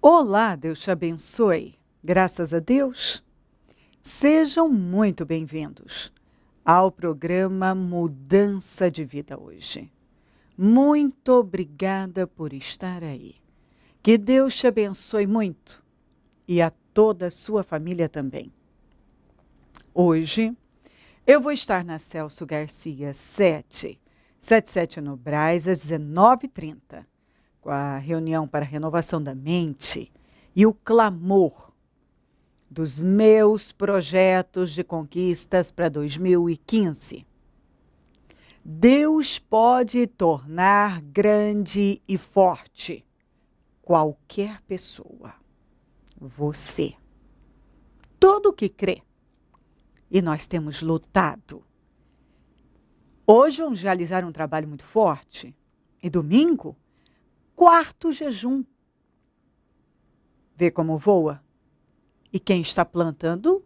Olá, Deus te abençoe. Graças a Deus. Sejam muito bem-vindos ao programa Mudança de Vida hoje. Muito obrigada por estar aí. Que Deus te abençoe muito e a toda a sua família também. Hoje eu vou estar na Celso Garcia 777 no Brás, às 19h30. Com a reunião para a renovação da mente e o clamor dos meus projetos de conquistas para 2015. Deus pode tornar grande e forte qualquer pessoa. Você. Todo que crê. E nós temos lutado. Hoje vamos realizar um trabalho muito forte. E domingo, 4º jejum. Vê como voa? E quem está plantando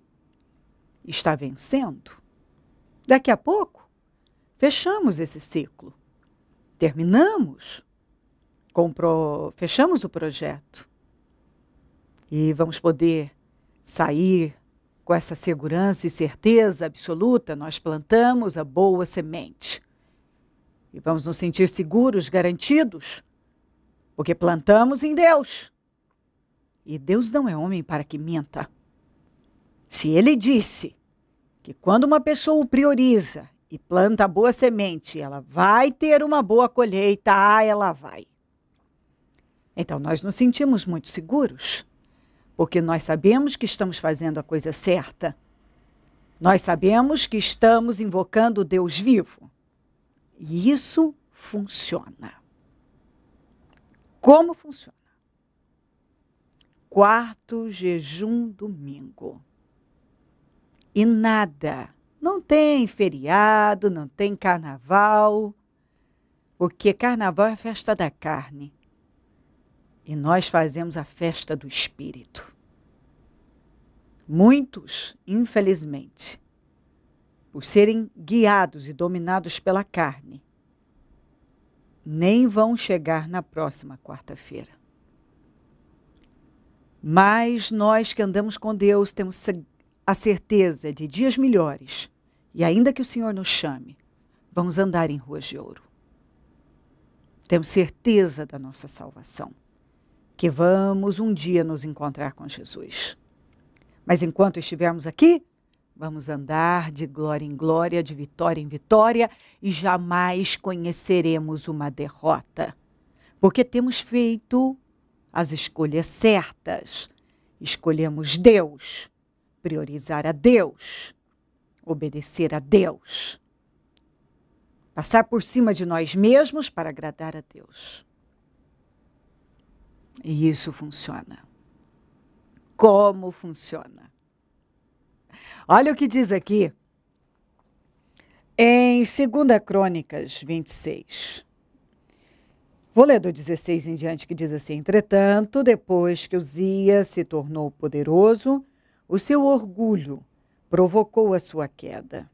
está vencendo. Daqui a pouco, fechamos esse ciclo. Terminamos. Fechamos o projeto. E vamos poder sair com essa segurança e certeza absoluta. Nós plantamos a boa semente. E vamos nos sentir seguros, garantidos. Porque plantamos em Deus. E Deus não é homem para que minta. Se Ele disse que quando uma pessoa o prioriza e planta a boa semente, ela vai ter uma boa colheita, ela vai. Então nós nos sentimos muito seguros, porque nós sabemos que estamos fazendo a coisa certa. Nós sabemos que estamos invocando o Deus vivo. E isso funciona. Como funciona? 4º jejum domingo. E nada, não tem feriado, não tem carnaval, porque carnaval é a festa da carne. E nós fazemos a festa do espírito. Muitos, infelizmente, por serem guiados e dominados pela carne, nem vão chegar na próxima quarta-feira. Mas nós que andamos com Deus temos a certeza de dias melhores. E ainda que o Senhor nos chame, vamos andar em ruas de ouro. Temos certeza da nossa salvação. Que vamos um dia nos encontrar com Jesus. Mas enquanto estivermos aqui, vamos andar de glória em glória, de vitória em vitória e jamais conheceremos uma derrota. Porque temos feito as escolhas certas. Escolhemos Deus, priorizar a Deus, obedecer a Deus. Passar por cima de nós mesmos para agradar a Deus. E isso funciona. Como funciona? Olha o que diz aqui, em 2 Crônicas 26. Vou ler do 16 em diante, que diz assim: Entretanto, depois que Uzias se tornou poderoso, o seu orgulho provocou a sua queda.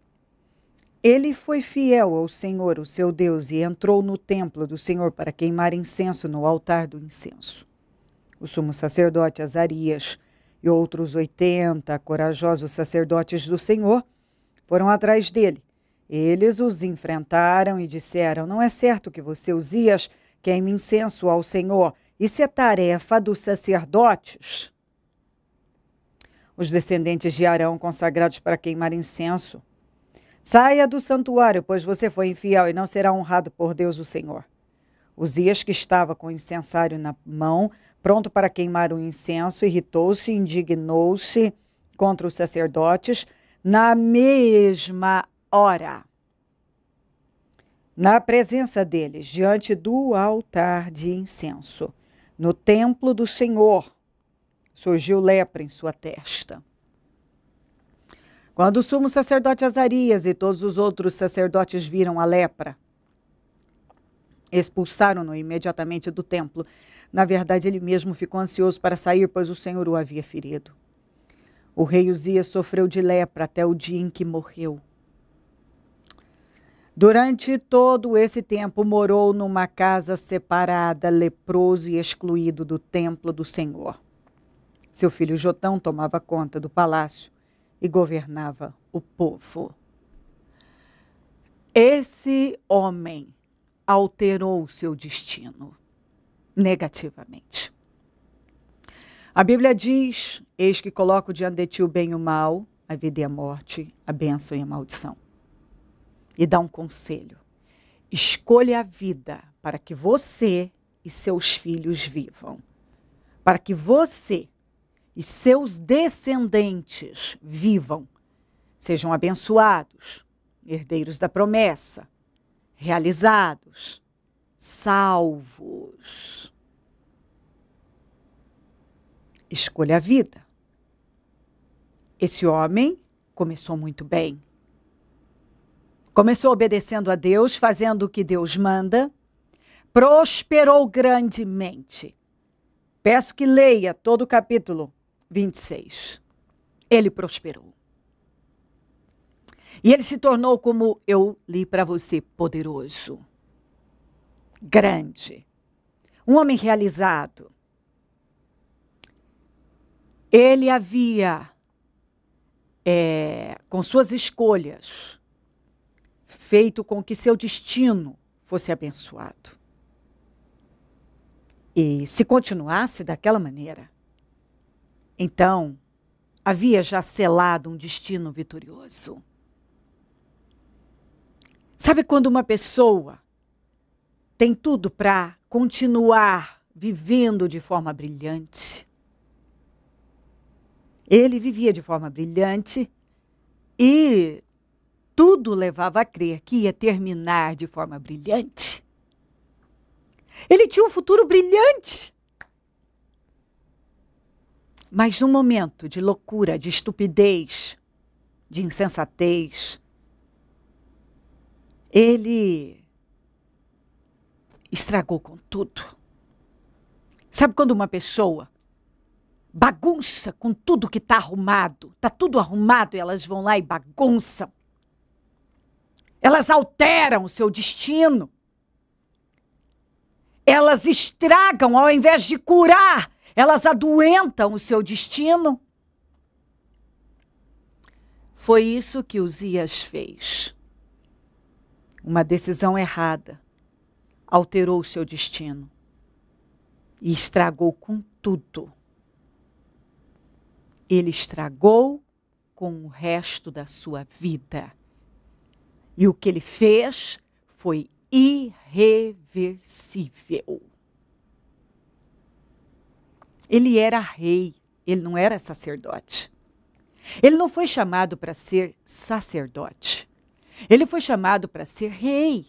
Ele foi fiel ao Senhor, o seu Deus, e entrou no templo do Senhor para queimar incenso no altar do incenso. O sumo sacerdote Azarias e outros 80 corajosos sacerdotes do Senhor foram atrás dele. Eles os enfrentaram e disseram: Não é certo que você, Uzias, queime incenso ao Senhor. Isso é tarefa dos sacerdotes. Os descendentes de Arão, consagrados para queimar incenso. Saia do santuário, pois você foi infiel e não será honrado por Deus o Senhor. Uzias, que estava com o incensário na mão, pronto para queimar o incenso, irritou-se e indignou-se contra os sacerdotes na mesma hora. Na presença deles, diante do altar de incenso, no templo do Senhor, surgiu lepra em sua testa. Quando o sumo sacerdote Azarias e todos os outros sacerdotes viram a lepra, expulsaram-no imediatamente do templo. Na verdade, ele mesmo ficou ansioso para sair, pois o Senhor o havia ferido. O rei Uzias sofreu de lepra até o dia em que morreu. Durante todo esse tempo morou numa casa separada, leproso e excluído do templo do Senhor. Seu filho Jotão tomava conta do palácio e governava o povo. Esse homem alterou o seu destino negativamente. A Bíblia diz: eis que coloco diante de ti o bem e o mal, a vida e a morte, a bênção e a maldição. E dá um conselho: escolha a vida para que você e seus filhos vivam, para que você e seus descendentes vivam, sejam abençoados, herdeiros da promessa, realizados, salvos. Escolha a vida. Esse homem começou muito bem. Começou obedecendo a Deus, fazendo o que Deus manda, prosperou grandemente. Peço que leia todo o capítulo 26. Ele prosperou. E ele se tornou, como eu li para você, poderoso, grande, um homem realizado. Ele havia, com suas escolhas, feito com que seu destino fosse abençoado. E se continuasse daquela maneira, então havia já selado um destino vitorioso. Sabe quando uma pessoa tem tudo para continuar vivendo de forma brilhante? Ele vivia de forma brilhante e tudo levava a crer que ia terminar de forma brilhante. Ele tinha um futuro brilhante. Mas num momento de loucura, de estupidez, de insensatez, ele estragou com tudo. Sabe quando uma pessoa bagunça com tudo que está arrumado? Está tudo arrumado e elas vão lá e bagunçam. Elas alteram o seu destino. Elas estragam ao invés de curar. Elas adoentam o seu destino. Foi isso que Uzias fez. Uma decisão errada alterou o seu destino e estragou com tudo. Ele estragou com o resto da sua vida. E o que ele fez foi irreversível. Ele era rei, ele não era sacerdote. Ele não foi chamado para ser sacerdote. Ele foi chamado para ser rei.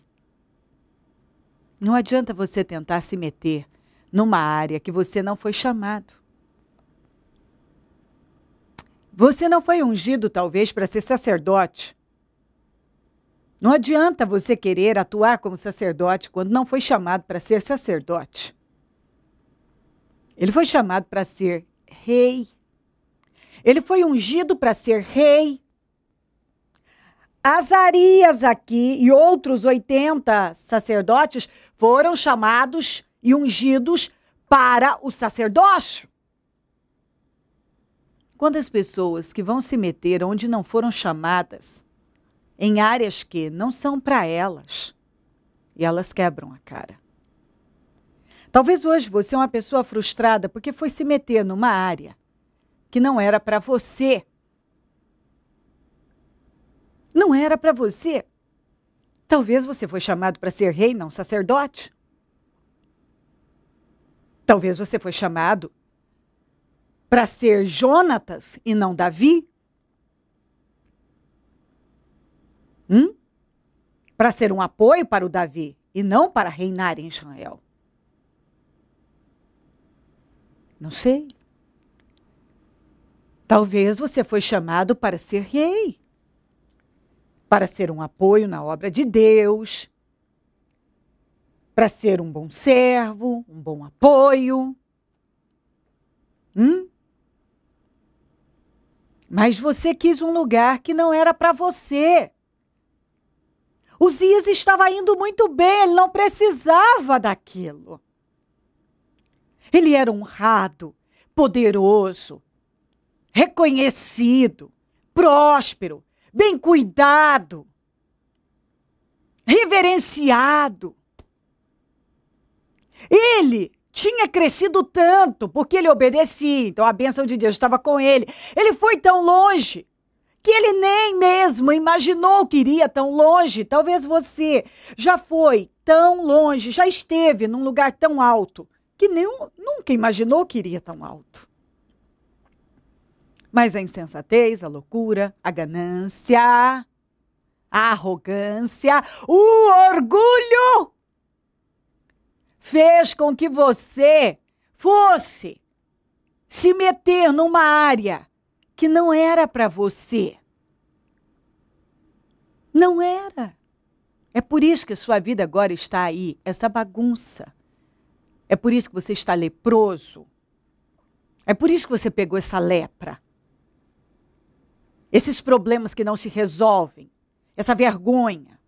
Não adianta você tentar se meter numa área que você não foi chamado. Você não foi ungido, talvez, para ser sacerdote. Não adianta você querer atuar como sacerdote quando não foi chamado para ser sacerdote. Ele foi chamado para ser rei. Ele foi ungido para ser rei. Azarias aqui e outros 80 sacerdotes foram chamados e ungidos para o sacerdócio. Quantas pessoas que vão se meter onde não foram chamadas, em áreas que não são para elas, e elas quebram a cara. Talvez hoje você é uma pessoa frustrada porque foi se meter numa área que não era para você. Não era para você. Talvez você foi chamado para ser rei, não sacerdote. Talvez você foi chamado para ser Jonatas e não Davi. Para ser um apoio para o Davi e não para reinar em Israel. Não sei. Talvez você foi chamado para ser rei, para ser um apoio na obra de Deus, para ser um bom servo, um bom apoio. Mas você quis um lugar que não era para você. Uzias estava indo muito bem, ele não precisava daquilo. Ele era honrado, poderoso, reconhecido, próspero, bem cuidado, reverenciado. Ele tinha crescido tanto porque ele obedecia, então a bênção de Deus estava com ele. Ele foi tão longe que ele nem mesmo imaginou que iria tão longe. Talvez você já foi tão longe, já esteve num lugar tão alto, que nunca imaginou que iria tão alto. Mas a insensatez, a loucura, a ganância, a arrogância, o orgulho fez com que você fosse se meter numa área que não era para você. Não era. É por isso que a sua vida agora está aí, essa bagunça. É por isso que você está leproso. É por isso que você pegou essa lepra. Esses problemas que não se resolvem. Essa vergonha.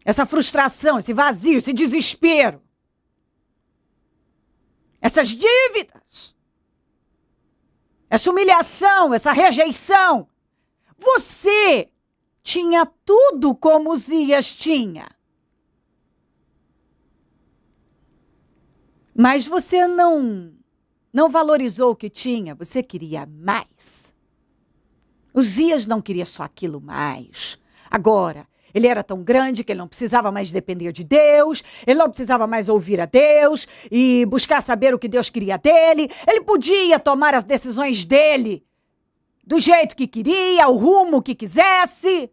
Essa frustração, esse vazio, esse desespero. Essas dívidas. Essa humilhação, essa rejeição. Você tinha tudo como Uzias tinha. Mas você não valorizou o que tinha, você queria mais. Uzias não queria só aquilo mais. Agora, ele era tão grande que ele não precisava mais depender de Deus, ele não precisava mais ouvir a Deus e buscar saber o que Deus queria dele. Ele podia tomar as decisões dele do jeito que queria, o rumo que quisesse,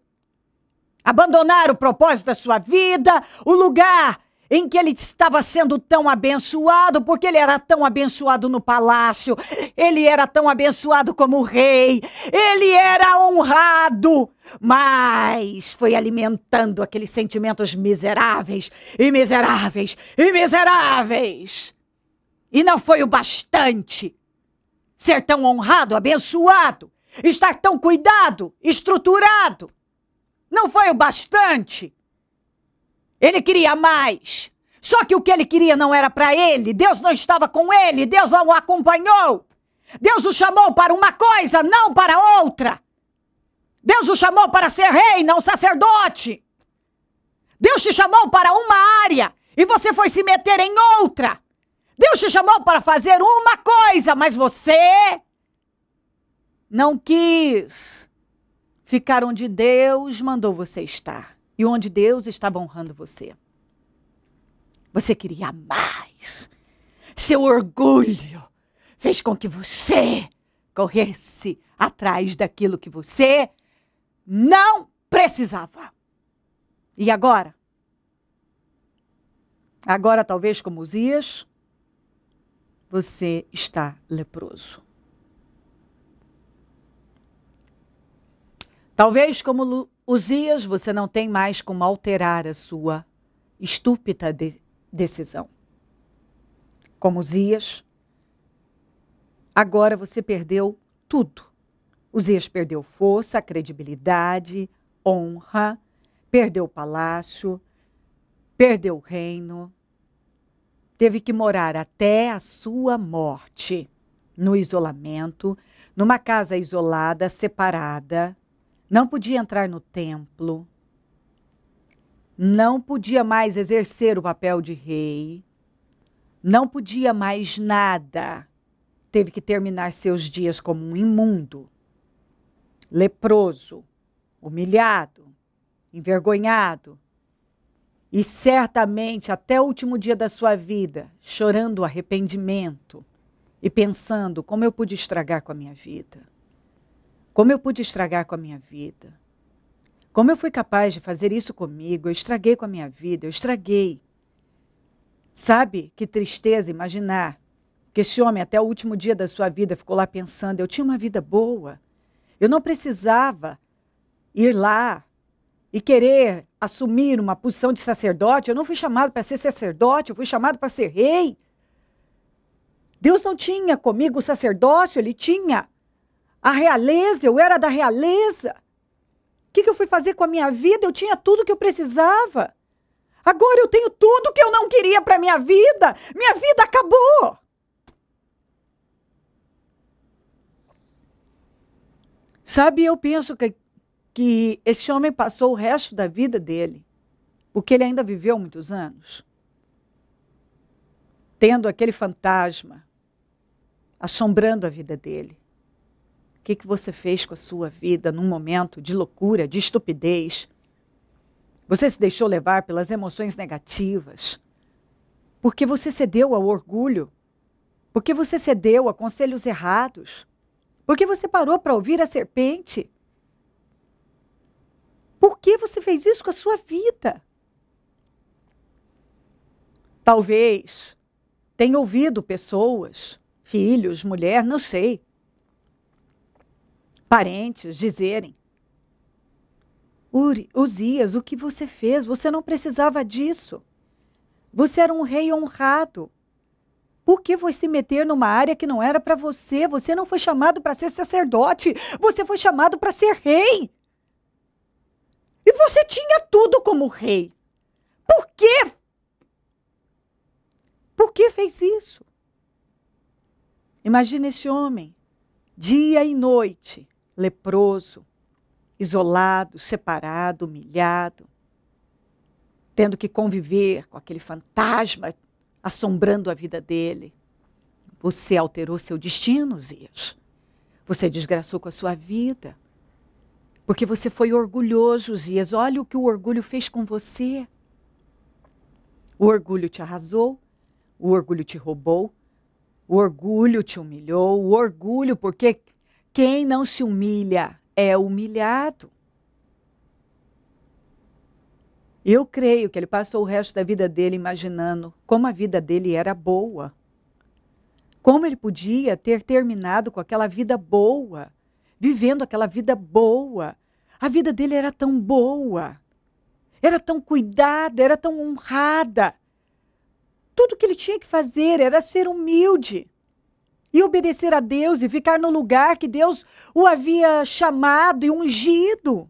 abandonar o propósito da sua vida, o lugar em que ele estava sendo tão abençoado, porque ele era tão abençoado no palácio, ele era tão abençoado como rei, ele era honrado, mas foi alimentando aqueles sentimentos miseráveis, e miseráveis, e miseráveis. E não foi o bastante ser tão honrado, abençoado, estar tão cuidado, estruturado. Não foi o bastante. Ele queria mais. Só que o que ele queria não era para ele. Deus não estava com ele. Deus não o acompanhou. Deus o chamou para uma coisa, não para outra. Deus o chamou para ser rei, não sacerdote. Deus te chamou para uma área e você foi se meter em outra. Deus te chamou para fazer uma coisa, mas você não quis ficar onde Deus mandou você estar. E onde Deus estava honrando você. Você queria mais. Seu orgulho fez com que você corresse atrás daquilo que você não precisava. E agora? Agora, talvez como Uzias, você está leproso. Talvez como Uzias, você não tem mais como alterar a sua estúpida decisão. Como Uzias, agora você perdeu tudo. Uzias perdeu força, credibilidade, honra, perdeu o palácio, perdeu o reino. Teve que morar até a sua morte, no isolamento, numa casa isolada, separada. Não podia entrar no templo, não podia mais exercer o papel de rei, não podia mais nada. Teve que terminar seus dias como um imundo, leproso, humilhado, envergonhado e certamente até o último dia da sua vida, chorando arrependimento e pensando como eu pude estragar com a minha vida. Como eu pude estragar com a minha vida? Como eu fui capaz de fazer isso comigo? Eu estraguei com a minha vida, eu estraguei. Sabe que tristeza imaginar que esse homem até o último dia da sua vida ficou lá pensando, eu tinha uma vida boa. Eu não precisava ir lá e querer assumir uma posição de sacerdote. Eu não fui chamado para ser sacerdote, eu fui chamado para ser rei. Deus não tinha comigo o sacerdócio, ele tinha a realeza, eu era da realeza. que eu fui fazer com a minha vida? Eu tinha tudo que eu precisava. Agora eu tenho tudo que eu não queria para minha vida. Minha vida acabou. Sabe, eu penso que esse homem passou o resto da vida dele, porque ele ainda viveu muitos anos, tendo aquele fantasma assombrando a vida dele. O que você fez com a sua vida num momento de loucura, de estupidez? Você se deixou levar pelas emoções negativas, porque você cedeu ao orgulho, porque você cedeu a conselhos errados, porque você parou para ouvir a serpente. Por que você fez isso com a sua vida? Talvez tenha ouvido pessoas, filhos, mulher, não sei, parentes dizerem: Uzias, o que você fez? Você não precisava disso. Você era um rei honrado. Por que foi se meter numa área que não era para você? Você não foi chamado para ser sacerdote. Você foi chamado para ser rei. E você tinha tudo como rei. Por quê? Por que fez isso? Imagina esse homem, dia e noite, leproso, isolado, separado, humilhado, tendo que conviver com aquele fantasma assombrando a vida dele. Você alterou seu destino, Uzias. Você desgraçou com a sua vida. Porque você foi orgulhoso, Uzias. Olha o que o orgulho fez com você. O orgulho te arrasou, o orgulho te roubou, o orgulho te humilhou, o orgulho, porque quem não se humilha é humilhado. Eu creio que ele passou o resto da vida dele imaginando como a vida dele era boa. Como ele podia ter terminado com aquela vida boa, vivendo aquela vida boa. A vida dele era tão boa, era tão cuidada, era tão honrada. Tudo que ele tinha que fazer era ser humilde e obedecer a Deus e ficar no lugar que Deus o havia chamado e ungido.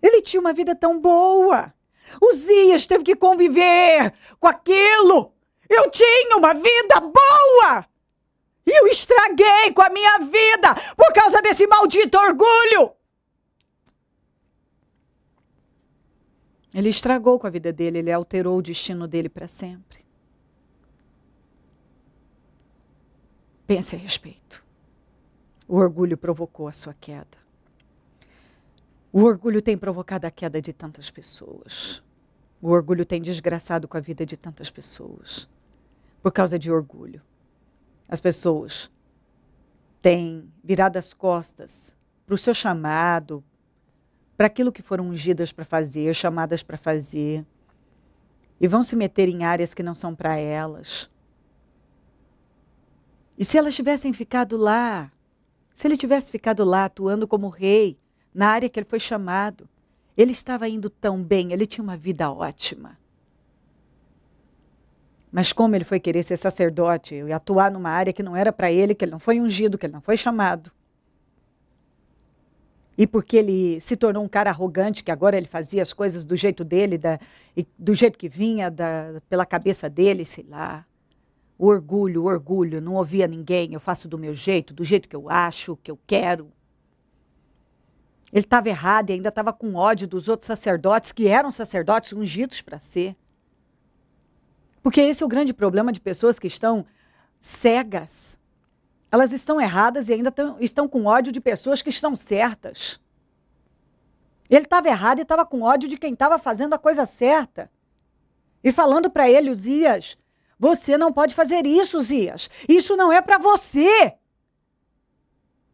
Ele tinha uma vida tão boa. Uzias teve que conviver com aquilo. Eu tinha uma vida boa. E eu estraguei com a minha vida por causa desse maldito orgulho. Ele estragou com a vida dele, ele alterou o destino dele para sempre. Pense a respeito. O orgulho provocou a sua queda. O orgulho tem provocado a queda de tantas pessoas. O orgulho tem desgraçado com a vida de tantas pessoas. Por causa de orgulho. As pessoas têm virado as costas para o seu chamado, para aquilo que foram ungidas para fazer, chamadas para fazer, e vão se meter em áreas que não são para elas. E se elas tivessem ficado lá, se ele tivesse ficado lá atuando como rei, na área que ele foi chamado, ele estava indo tão bem, ele tinha uma vida ótima. Mas como ele foi querer ser sacerdote e atuar numa área que não era para ele, que ele não foi ungido, que ele não foi chamado, e porque ele se tornou um cara arrogante, que agora ele fazia as coisas do jeito dele, do jeito que vinha, pela cabeça dele, sei lá. O orgulho, não ouvia ninguém, eu faço do meu jeito, do jeito que eu acho, que eu quero. Ele estava errado e ainda estava com ódio dos outros sacerdotes, que eram sacerdotes ungidos para ser. Porque esse é o grande problema de pessoas que estão cegas. Elas estão erradas e ainda estão com ódio de pessoas que estão certas. Ele estava errado e estava com ódio de quem estava fazendo a coisa certa. E falando para ele, Uzias, você não pode fazer isso, Uzias. Isso não é para você.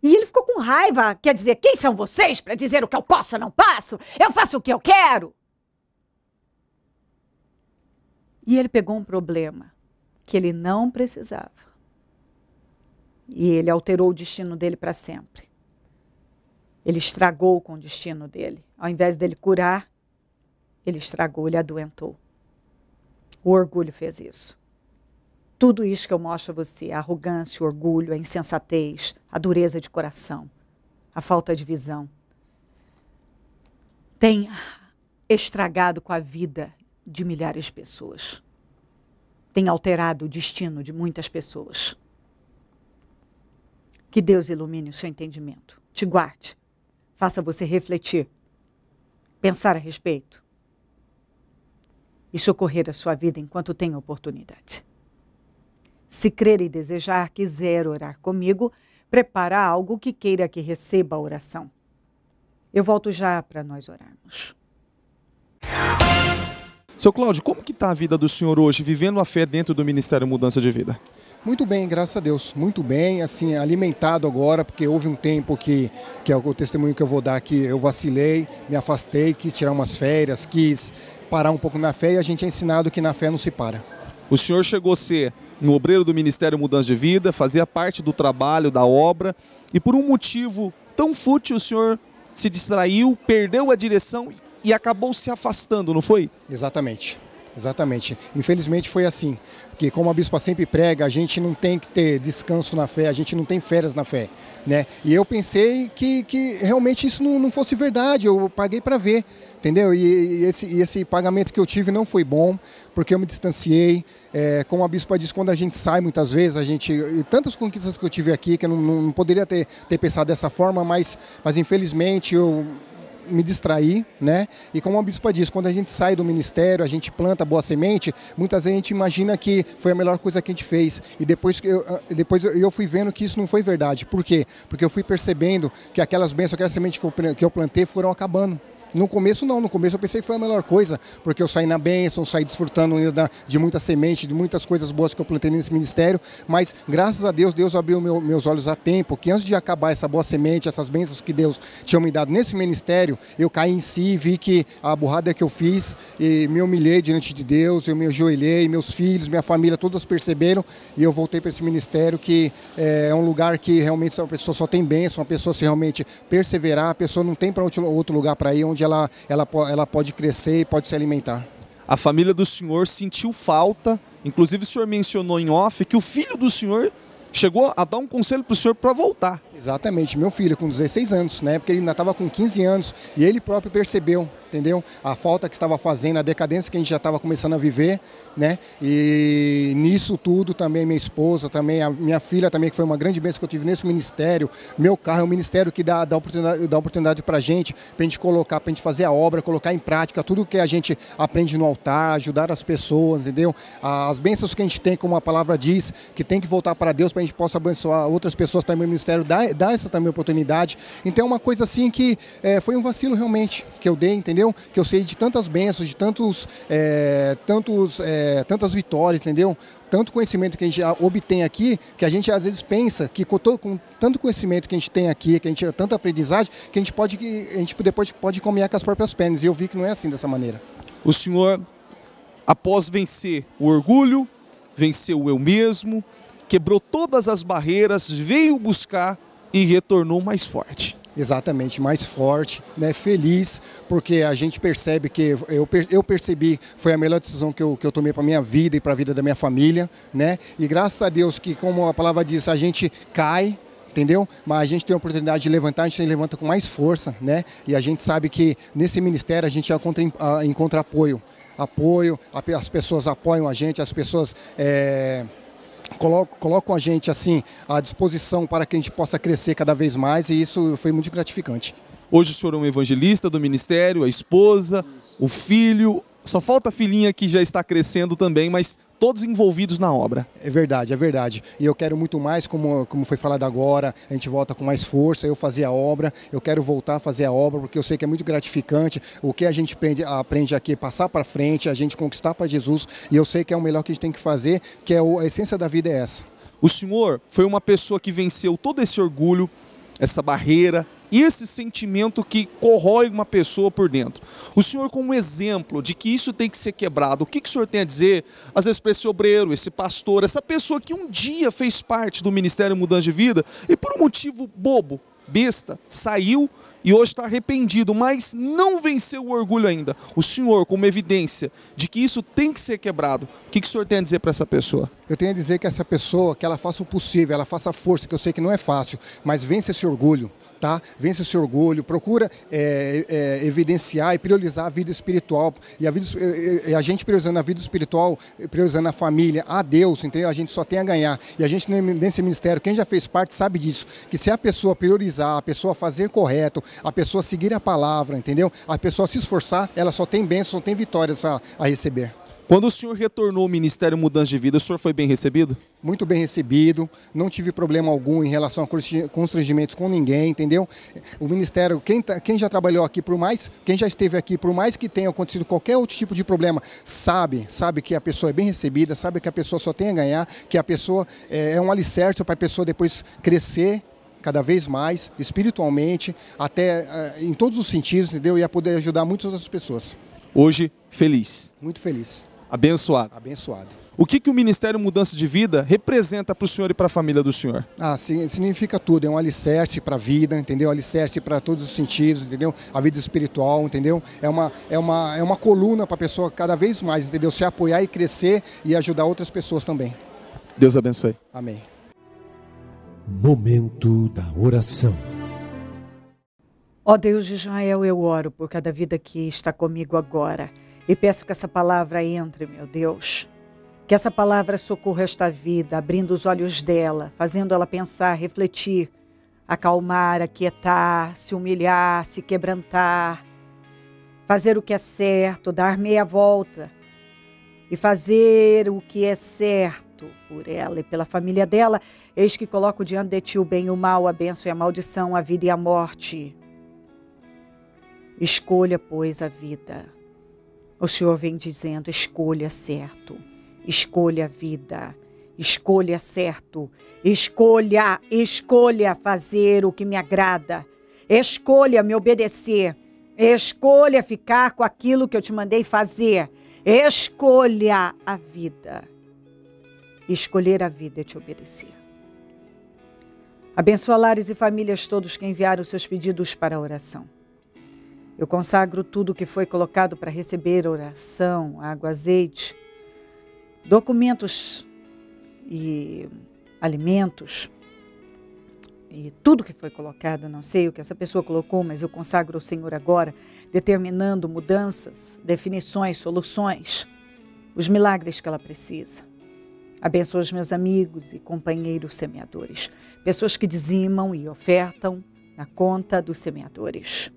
E ele ficou com raiva. Quer dizer, quem são vocês para dizer o que eu posso ou não posso? Eu faço o que eu quero. E ele pegou um problema que ele não precisava. E ele alterou o destino dele para sempre. Ele estragou com o destino dele. Ao invés dele curar, ele estragou, ele adoentou. O orgulho fez isso. Tudo isso que eu mostro a você, a arrogância, o orgulho, a insensatez, a dureza de coração, a falta de visão. tem estragado com a vida de milhares de pessoas. Tem alterado o destino de muitas pessoas. Que Deus ilumine o seu entendimento, te guarde, faça você refletir, pensar a respeito e socorrer a sua vida enquanto tem oportunidade. Se crer e desejar, quiser orar comigo, prepara algo que queira que receba a oração. Eu volto já para nós orarmos. Seu Cláudio, como que está a vida do senhor hoje, vivendo a fé dentro do Ministério Mudança de Vida? Muito bem, graças a Deus. Muito bem, assim, alimentado agora, porque houve um tempo que é o testemunho que eu vou dar, que eu vacilei, me afastei, quis tirar umas férias, quis parar um pouco na fé, e a gente é ensinado que na fé não se para. O senhor chegou a ser um obreiro do Ministério Mudança de Vida, fazia parte do trabalho, da obra, e por um motivo tão fútil o senhor se distraiu, perdeu a direção e acabou se afastando, não foi? Exatamente. Exatamente. Infelizmente foi assim, porque como a bispa sempre prega, a gente não tem que ter descanso na fé, a gente não tem férias na fé, né? E eu pensei que realmente isso não fosse verdade, eu paguei para ver, entendeu? E esse pagamento que eu tive não foi bom, porque eu me distanciei. Como a bispa diz, quando a gente sai, muitas vezes, tantas conquistas que eu tive aqui, que eu não poderia ter pensado dessa forma, mas infelizmente eu me distrair, né? E como a bispa diz, quando a gente sai do ministério, a gente planta boa semente, muitas vezes a gente imagina que foi a melhor coisa que a gente fez. E depois eu fui vendo que isso não foi verdade. Por quê? Porque eu fui percebendo que aquelas bênçãos, aquelas sementes que eu plantei foram acabando. No começo não, no começo eu pensei que foi a melhor coisa, porque eu saí na bênção, saí desfrutando de muita semente, de muitas coisas boas que eu plantei nesse ministério, mas graças a Deus, Deus abriu meus olhos a tempo, que antes de acabar essa boa semente, essas bênçãos que Deus tinha me dado nesse ministério, eu caí em si, vi que a burrada que eu fiz, e me humilhei diante de Deus, eu me ajoelhei, meus filhos, minha família, todos perceberam, e eu voltei para esse ministério que é um lugar que realmente a pessoa só tem bênção, a pessoa se realmente perseverar, a pessoa não tem para outro lugar para ir, onde ela pode crescer e pode se alimentar. A família do senhor sentiu falta, inclusive o senhor mencionou em off que o filho do senhor chegou a dar um conselho para o senhor para voltar. Exatamente, meu filho com 16 anos, né, porque ele ainda estava com 15 anos e ele próprio percebeu, entendeu? A falta que estava fazendo, a decadência que a gente já estava começando a viver, né? E nisso tudo também minha esposa, também a minha filha também, que foi uma grande bênção que eu tive nesse ministério. Meu carro é um ministério que dá oportunidade para a gente colocar, para a gente fazer a obra, colocar em prática tudo que a gente aprende no altar, ajudar as pessoas, entendeu? As bênçãos que a gente tem, como a palavra diz, que tem que voltar para Deus para a gente possa abençoar outras pessoas também. O ministério dá essa também oportunidade. Então é uma coisa assim que foi um vacilo realmente que eu dei, entendeu? Que eu sei de tantas bênçãos, de tantas vitórias, entendeu? Tanto conhecimento que a gente obtém aqui, que a gente às vezes pensa que com tanto conhecimento que a gente tem aqui, que a gente tanta aprendizagem, que a gente depois pode caminhar com as próprias pernas. E eu vi que não é assim dessa maneira. O senhor, após vencer o orgulho, venceu o eu mesmo, quebrou todas as barreiras, veio buscar e retornou mais forte. Exatamente, mais forte, né, feliz, porque a gente percebe que eu percebi foi a melhor decisão que eu tomei para minha vida e para a vida da minha família, né? E graças a Deus que, como a palavra diz, a gente cai, entendeu? Mas a gente tem a oportunidade de levantar, a gente levanta com mais força, né? E a gente sabe que nesse ministério a gente encontra apoio, as pessoas apoiam a gente, as pessoas colocam a gente assim à disposição para que a gente possa crescer cada vez mais, e isso foi muito gratificante. Hoje o senhor é um evangelista do ministério, a esposa, o filho, só falta a filhinha que já está crescendo também, mas todos envolvidos na obra. É verdade, é verdade. E eu quero muito mais, como foi falado agora, a gente volta com mais força, eu fazer a obra, eu quero voltar a fazer a obra, porque eu sei que é muito gratificante. O que a gente aprende aqui, passar para frente, a gente conquistar para Jesus, e eu sei que é o melhor que a gente tem que fazer, que a essência da vida é essa. O senhor foi uma pessoa que venceu todo esse orgulho, essa barreira e esse sentimento que corrói uma pessoa por dentro. O senhor, como exemplo de que isso tem que ser quebrado, o que o senhor tem a dizer, às vezes, para esse obreiro, esse pastor, essa pessoa que um dia fez parte do Ministério Mudança de Vida e por um motivo bobo, besta, saiu e hoje está arrependido, mas não venceu o orgulho ainda. O senhor, como evidência de que isso tem que ser quebrado, o que o senhor tem a dizer para essa pessoa? Eu tenho a dizer que essa pessoa, que ela faça o possível, ela faça a força, que eu sei que não é fácil, mas vence esse orgulho. tá? Vence o seu orgulho, procura evidenciar e priorizar a vida espiritual. E a gente priorizando a vida espiritual, priorizando a família, a Deus, entendeu? A gente só tem a ganhar. E a gente nesse ministério, quem já fez parte sabe disso, que se a pessoa priorizar, a pessoa fazer correto, a pessoa seguir a palavra, entendeu? A pessoa se esforçar, ela só tem bênçãos, só tem vitórias a receber. Quando o senhor retornou ao Ministério Mudança de Vida, o senhor foi bem recebido? Muito bem recebido, não tive problema algum em relação a constrangimentos com ninguém, entendeu? O Ministério, quem já trabalhou aqui quem já esteve aqui, por mais que tenha acontecido qualquer outro tipo de problema, sabe que a pessoa é bem recebida, sabe que a pessoa só tem a ganhar, que a pessoa é um alicerce para a pessoa depois crescer cada vez mais, espiritualmente, até em todos os sentidos, entendeu? E a poder ajudar muitas outras pessoas. Hoje, feliz. Muito feliz. Abençoado. Abençoado. O que o Ministério Mudança de Vida representa para o senhor e para a família do senhor? Sim, significa tudo. É um alicerce para a vida, entendeu? Alicerce para todos os sentidos, entendeu? A vida espiritual, entendeu? É uma coluna para a pessoa cada vez mais, entendeu? Se apoiar e crescer e ajudar outras pessoas também. Deus abençoe. Amém. Momento da oração. Ó Deus de Israel, eu oro por cada vida que está comigo agora. E peço que essa palavra entre, meu Deus. Que essa palavra socorra esta vida, abrindo os olhos dela, fazendo ela pensar, refletir, acalmar, aquietar, se humilhar, se quebrantar, fazer o que é certo, dar meia volta e fazer o que é certo por ela e pela família dela. Eis que coloco diante de ti o bem e o mal, a bênção e a maldição, a vida e a morte. Escolha, pois, a vida. O Senhor vem dizendo, escolha certo, escolha a vida, escolha certo, escolha fazer o que me agrada, escolha me obedecer, escolha ficar com aquilo que eu te mandei fazer, escolha a vida. Escolher a vida é te obedecer. Abençoa lares e famílias todos que enviaram seus pedidos para a oração. Eu consagro tudo que foi colocado para receber oração, água, azeite, documentos e alimentos e tudo que foi colocado. Não sei o que essa pessoa colocou, mas eu consagro ao Senhor agora, determinando mudanças, definições, soluções, os milagres que ela precisa. Abençoa os meus amigos e companheiros semeadores, pessoas que dizimam e ofertam na conta dos semeadores.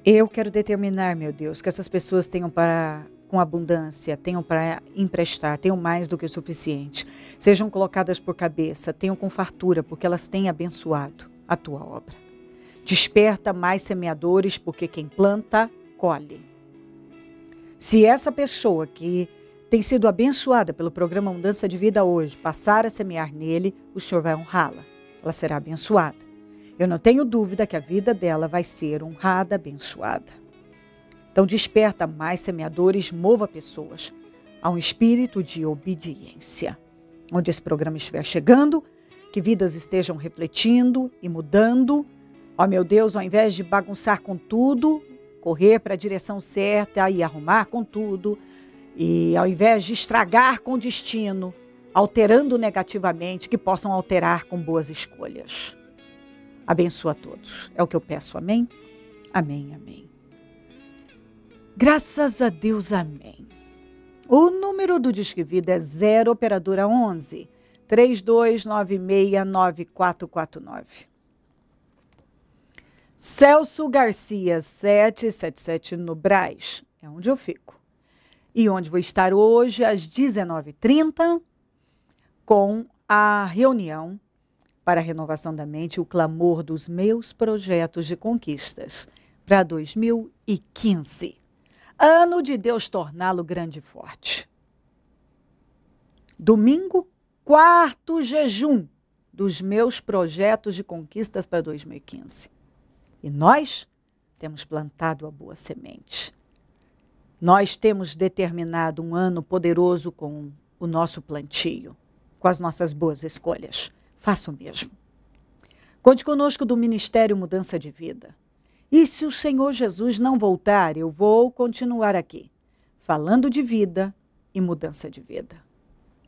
Eu quero determinar, meu Deus, que essas pessoas tenham com abundância, tenham para emprestar, tenham mais do que o suficiente. Sejam colocadas por cabeça, tenham com fartura, porque elas têm abençoado a tua obra. Desperta mais semeadores, porque quem planta, colhe. Se essa pessoa que tem sido abençoada pelo programa Mudança de Vida hoje passar a semear nele, o Senhor vai honrá-la. Ela será abençoada. Eu não tenho dúvida que a vida dela vai ser honrada, abençoada. Então desperta mais semeadores, mova pessoas a um espírito de obediência. Onde esse programa estiver chegando, que vidas estejam refletindo e mudando. Ó meu Deus, ao invés de bagunçar com tudo, correr para a direção certa e arrumar com tudo, e ao invés de estragar com destino, alterando negativamente, que possam alterar com boas escolhas. Abençoa a todos. É o que eu peço. Amém? Amém, amém. Graças a Deus, amém. O número do Disque Vida é 0 operadora 11 32969449. Celso Garcia 777 no Brás. É onde eu fico. E onde vou estar hoje às 19h30 com a reunião para a renovação da mente, o clamor dos meus projetos de conquistas para 2015. Ano de Deus torná-lo grande e forte. Domingo, 4º jejum dos meus projetos de conquistas para 2015. E nós temos plantado a boa semente. Nós temos determinado um ano poderoso com o nosso plantio, com as nossas boas escolhas. Faça o mesmo. Conte conosco do Ministério Mudança de Vida. E se o Senhor Jesus não voltar, eu vou continuar aqui, falando de vida e mudança de vida.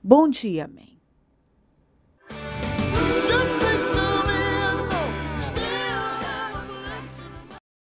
Bom dia, amém.